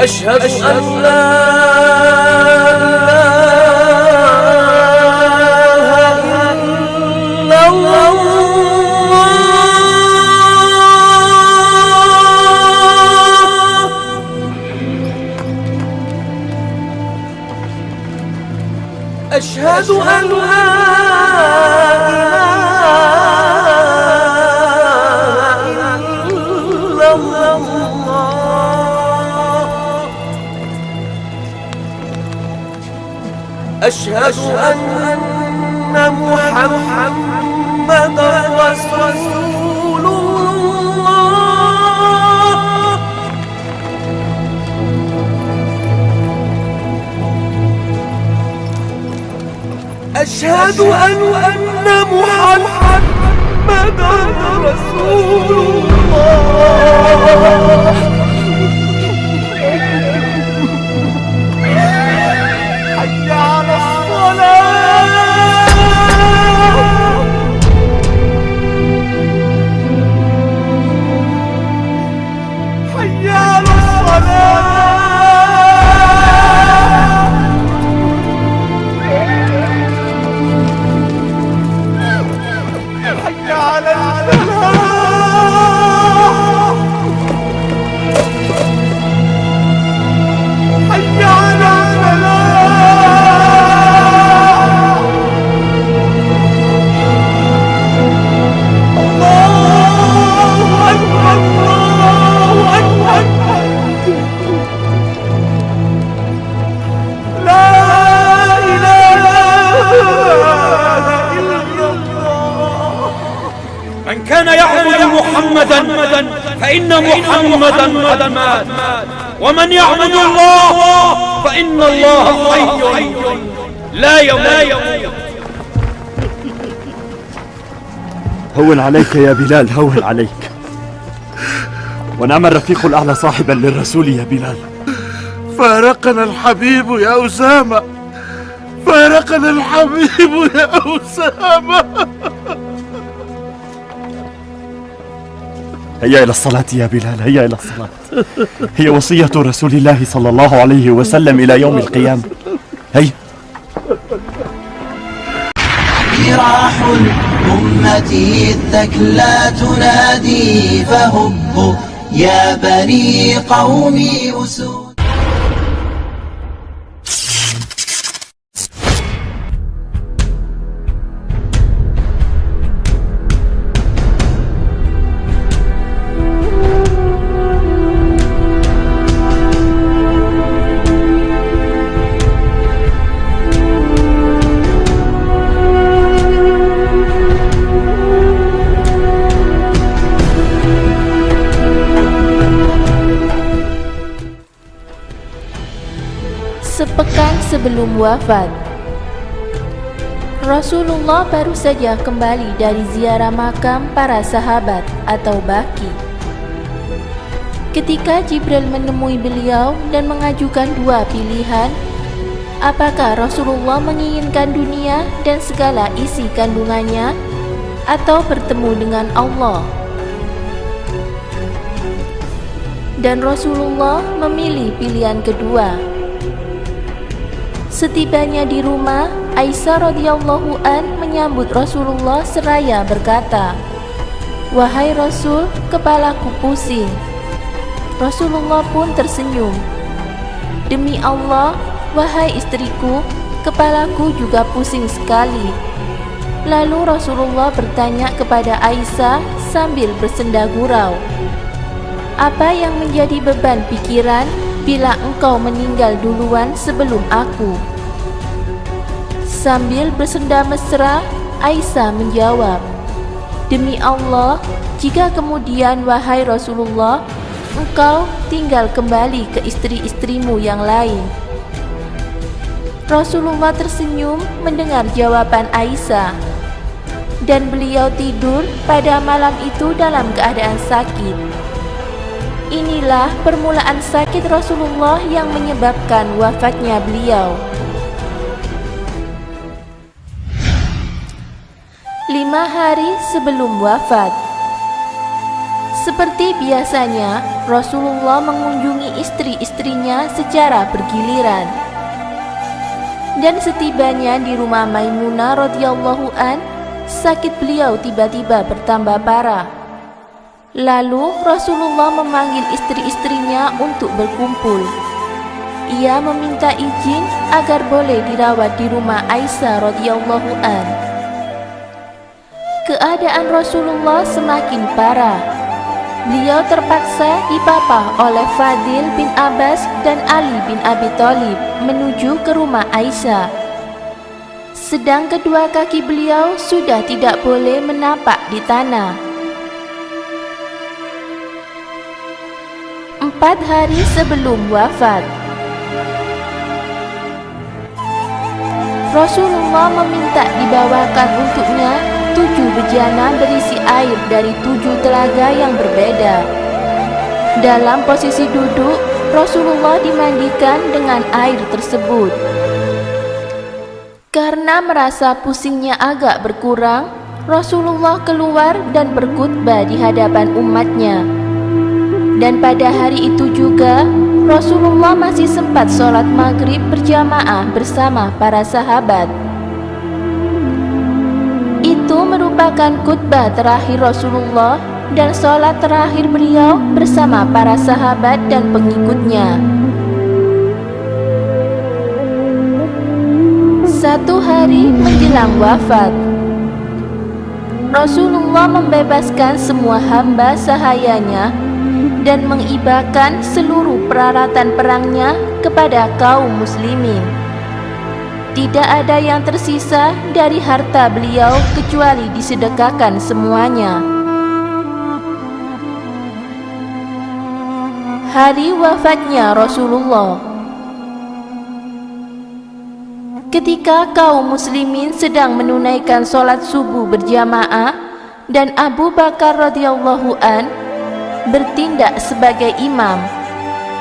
أشهد أن لا إله إلا الله أشهد أن لا إله إلا الله أشهد أن محمدًا رسول الله أشهد أن محمدًا رسول الله حي على الصلاة حي على الصلاة حي على الفلاح حي على من كان يعبد محمدا فإن محمدا قد مات، ومن يعبد الله فإن الله حي لا يموت. هون عليك يا بلال، هون عليك. ونعم الرفيق الأعلى صاحبا للرسول يا بلال. فارقنا الحبيب يا أسامة، فارقنا الحبيب يا أسامة. هيا إلى الصلاة يا بلال، هيا إلى الصلاة. هي وصية رسول الله صلى الله عليه وسلم إلى يوم القيامة. هيا. جراح الأمة الثكلى تنادي فهبوا يا بني قومي أسود. Sepekan sebelum wafat, Rasulullah baru saja kembali dari ziarah makam para sahabat atau baki. Ketika Jibril menemui beliau dan mengajukan dua pilihan, apakah Rasulullah menginginkan dunia dan segala isi kandungannya, atau bertemu dengan Allah? Dan Rasulullah memilih pilihan kedua. Setibanya di rumah, Aisyah radhiyallahu an menyambut Rasulullah seraya berkata, "Wahai Rasul, kepalaku pusing." Rasulullah pun tersenyum. "Demi Allah, wahai istriku, kepalaku juga pusing sekali." Lalu Rasulullah bertanya kepada Aisyah sambil bersenda gurau, "Apa yang menjadi beban pikiran bila engkau meninggal duluan sebelum aku?" Sambil bersenda mesra, Aisyah menjawab, "Demi Allah, jika kemudian wahai Rasulullah, engkau tinggal kembali ke istri-istrimu yang lain." Rasulullah tersenyum mendengar jawaban Aisyah, dan beliau tidur pada malam itu dalam keadaan sakit. Inilah permulaan sakit Rasulullah yang menyebabkan wafatnya beliau. 5 hari sebelum wafat. Seperti biasanya, Rasulullah mengunjungi istri-istrinya secara bergiliran. Dan setibanya di rumah Maimunah radhiyallahu an, sakit beliau tiba-tiba bertambah parah. Lalu Rasulullah memanggil istri-istrinya untuk berkumpul. Ia meminta izin agar boleh dirawat di rumah Aisyah radhiyallahu an. Keadaan Rasulullah semakin parah. Beliau terpaksa dipapah oleh Fadil bin Abbas dan Ali bin Abi Thalib menuju ke rumah Aisyah. Sedang kedua kaki beliau sudah tidak boleh menapak di tanah. 4 hari sebelum wafat, Rasulullah meminta dibawakan untuknya 7 bejana berisi air dari 7 telaga yang berbeda. Dalam posisi duduk, Rasulullah dimandikan dengan air tersebut. Karena merasa pusingnya agak berkurang, Rasulullah keluar dan berkhutbah di hadapan umatnya. Dan pada hari itu juga, Rasulullah masih sempat sholat maghrib berjamaah bersama para sahabat. Itu merupakan khutbah terakhir Rasulullah dan sholat terakhir beliau bersama para sahabat dan pengikutnya. 1 hari menjelang wafat, Rasulullah membebaskan semua hamba sahayanya dan menghibahkan seluruh peralatan perangnya kepada kaum muslimin. Tidak ada yang tersisa dari harta beliau kecuali disedekahkan semuanya. Hari wafatnya Rasulullah. Ketika kaum muslimin sedang menunaikan sholat subuh berjamaah dan Abu Bakar radhiyallahu an bertindak sebagai imam,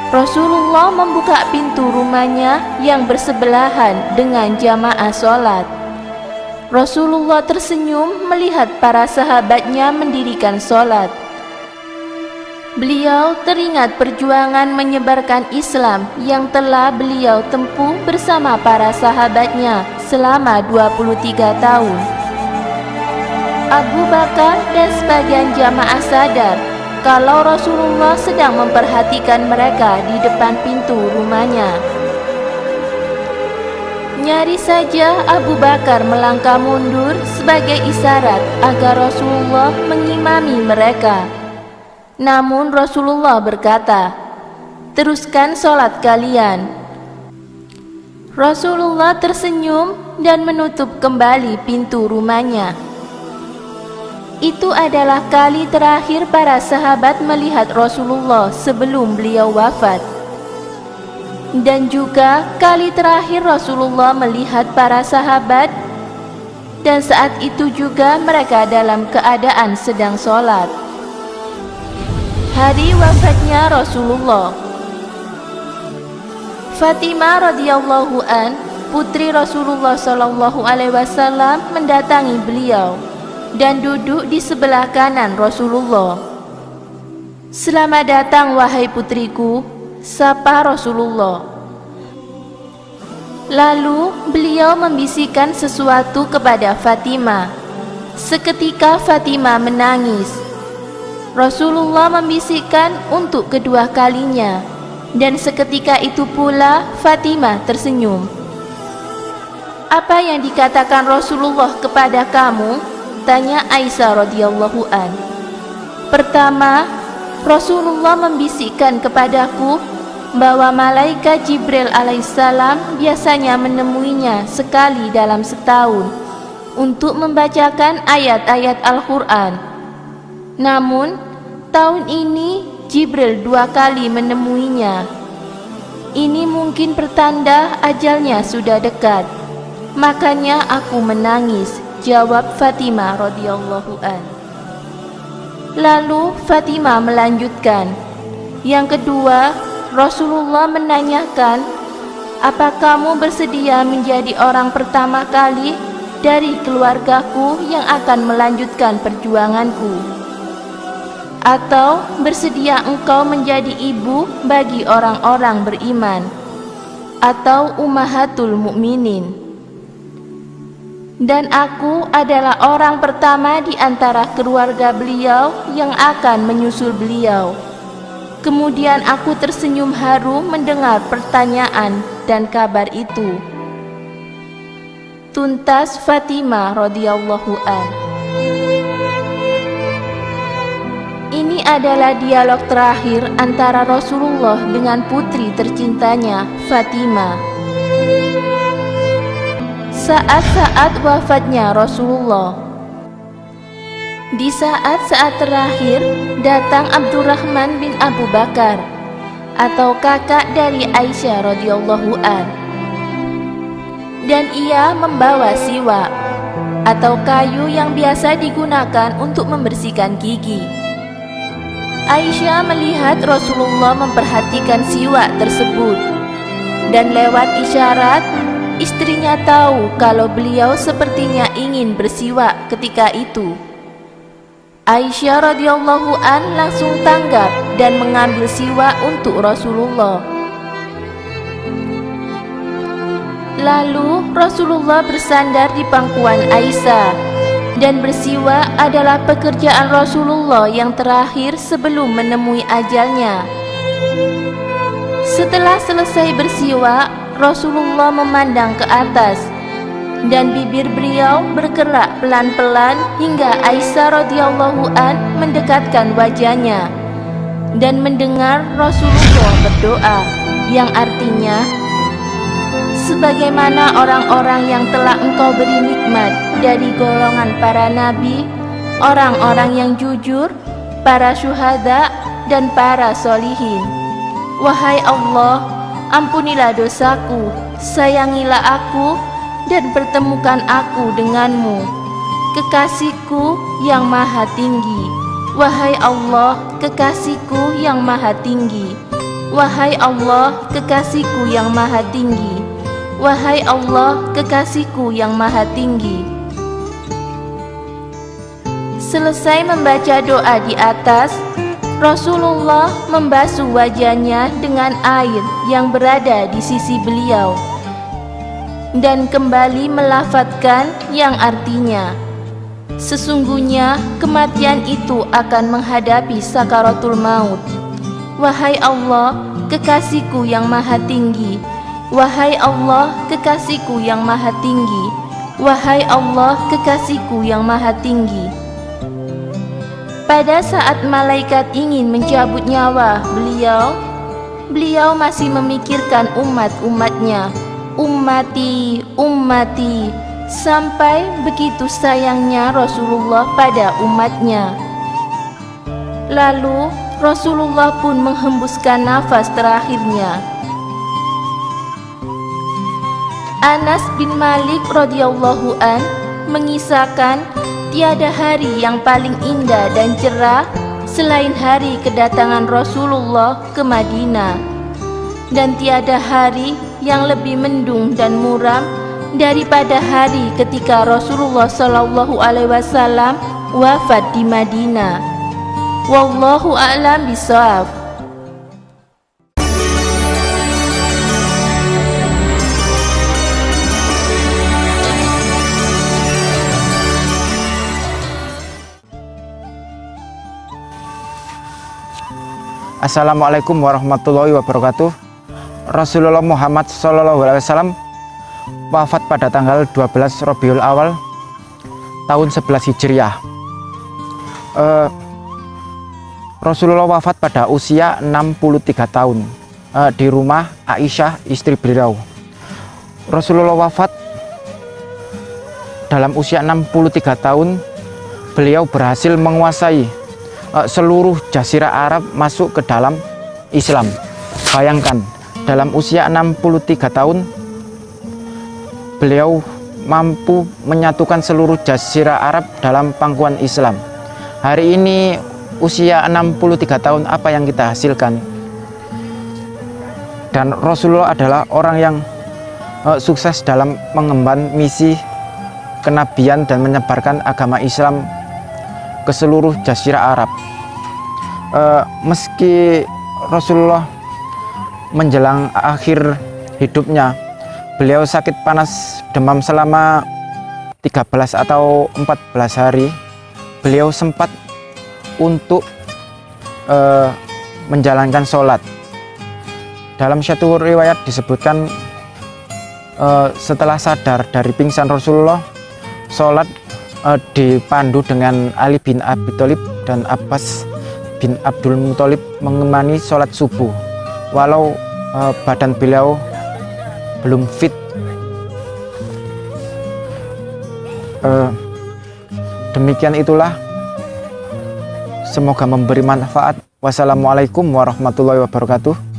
Rasulullah membuka pintu rumahnya yang bersebelahan dengan jamaah sholat. Rasulullah tersenyum melihat para sahabatnya mendirikan sholat. Beliau teringat perjuangan menyebarkan Islam yang telah beliau tempuh bersama para sahabatnya selama 23 tahun. Abu Bakar dan sebagian jamaah sadar kalau Rasulullah sedang memperhatikan mereka di depan pintu rumahnya. Nyaris saja Abu Bakar melangkah mundur sebagai isyarat agar Rasulullah mengimami mereka. Namun Rasulullah berkata, "Teruskan sholat kalian." Rasulullah tersenyum dan menutup kembali pintu rumahnya. Itu adalah kali terakhir para sahabat melihat Rasulullah sebelum beliau wafat. Dan juga kali terakhir Rasulullah melihat para sahabat, dan saat itu juga mereka dalam keadaan sedang sholat. Hari wafatnya Rasulullah. Fatimah radhiyallahu an, putri Rasulullah SAW, mendatangi beliau dan duduk di sebelah kanan Rasulullah. "Selamat datang wahai putriku," sapa Rasulullah. Lalu beliau membisikkan sesuatu kepada Fatimah. Seketika Fatimah menangis. Rasulullah membisikkan untuk kedua kalinya, dan seketika itu pula Fatimah tersenyum. "Apa yang dikatakan Rasulullah kepada kamu?" tanya Aisyah radhiyallahu an. "Pertama, Rasulullah membisikkan kepadaku bahwa malaikat Jibril alaihissalam biasanya menemuinya sekali dalam setahun untuk membacakan ayat-ayat Al-Quran. Namun, tahun ini Jibril 2 kali menemuinya. Ini mungkin pertanda ajalnya sudah dekat. Makanya aku menangis, jawab Fatimah radhiyallahu an. Lalu Fatimah melanjutkan, yang kedua, Rasulullah menanyakan, apa kamu bersedia menjadi orang pertama kali dari keluargaku yang akan melanjutkan perjuanganku? Atau bersedia engkau menjadi ibu bagi orang-orang beriman? Atau ummahatul mukminin? Dan aku adalah orang pertama di antara keluarga beliau yang akan menyusul beliau. Kemudian aku tersenyum haru mendengar pertanyaan dan kabar itu. Tuntas Fatimah radhiyallahu an. Ini adalah dialog terakhir antara Rasulullah dengan putri tercintanya, Fatimah. Saat-saat wafatnya Rasulullah. Di saat-saat terakhir datang Abdurrahman bin Abu Bakar atau kakak dari Aisyah radhiyallahu an. Dan ia membawa siwak atau kayu yang biasa digunakan untuk membersihkan gigi. Aisyah melihat Rasulullah memperhatikan siwak tersebut, dan lewat isyarat istrinya tahu kalau beliau sepertinya ingin bersiwak ketika itu. Aisyah radhiyallahu an langsung tanggap dan mengambil siwak untuk Rasulullah. Lalu Rasulullah bersandar di pangkuan Aisyah, dan bersiwak adalah pekerjaan Rasulullah yang terakhir sebelum menemui ajalnya. Setelah selesai bersiwak, Rasulullah memandang ke atas, dan bibir beliau bergerak pelan-pelan hingga Aisyah radhiyallahu an mendekatkan wajahnya dan mendengar Rasulullah berdoa, yang artinya, sebagaimana orang-orang yang telah engkau beri nikmat dari golongan para nabi, orang-orang yang jujur, para syuhada, dan para solihin. Wahai Allah, ampunilah dosaku, sayangilah aku, dan pertemukan aku denganmu, kekasihku yang maha tinggi. Wahai Allah, kekasihku yang maha tinggi. Wahai Allah, kekasihku yang maha tinggi. Wahai Allah, kekasihku yang maha tinggi. Selesai membaca doa di atas, Rasulullah membasuh wajahnya dengan air yang berada di sisi beliau dan kembali melafadzkan yang artinya, sesungguhnya kematian itu akan menghadapi sakaratul maut. Wahai Allah, kekasihku yang maha tinggi. Wahai Allah, kekasihku yang maha tinggi. Wahai Allah, kekasihku yang maha tinggi. Pada saat malaikat ingin mencabut nyawa beliau masih memikirkan umat-umatnya. Ummati, ummati, sampai begitu sayangnya Rasulullah pada umatnya. Lalu Rasulullah pun menghembuskan nafas terakhirnya. Anas bin Malik radhiyallahu an mengisahkan, tiada hari yang paling indah dan cerah selain hari kedatangan Rasulullah ke Madinah, dan tiada hari yang lebih mendung dan muram daripada hari ketika Rasulullah sallallahu alaihi wasallam wafat di Madinah. Wallahu a'lam bishawab. Assalamualaikum warahmatullahi wabarakatuh. Rasulullah Muhammad SAW wafat pada tanggal 12 Rabiul Awal tahun 11 Hijriah. Rasulullah wafat pada usia 63 tahun di rumah Aisyah, istri beliau. Rasulullah wafat dalam usia 63 tahun. Beliau berhasil menguasai seluruh jazirah Arab masuk ke dalam Islam. Bayangkan, dalam usia 63 tahun beliau mampu menyatukan seluruh jazirah Arab dalam pangkuan Islam. Hari ini usia 63 tahun, apa yang kita hasilkan? Dan Rasulullah adalah orang yang sukses dalam mengemban misi kenabian dan menyebarkan agama Islam ke seluruh jazirah Arab. Meski Rasulullah menjelang akhir hidupnya, beliau sakit panas demam selama 13 atau 14 hari, beliau sempat untuk menjalankan sholat. Dalam satu riwayat disebutkan setelah sadar dari pingsan Rasulullah, sholat dipandu dengan Ali bin Abi Thalib dan Abbas bin Abdul Muthalib mengemani sholat subuh, walau badan beliau belum fit. Demikian itulah, semoga memberi manfaat. Wassalamualaikum warahmatullahi wabarakatuh.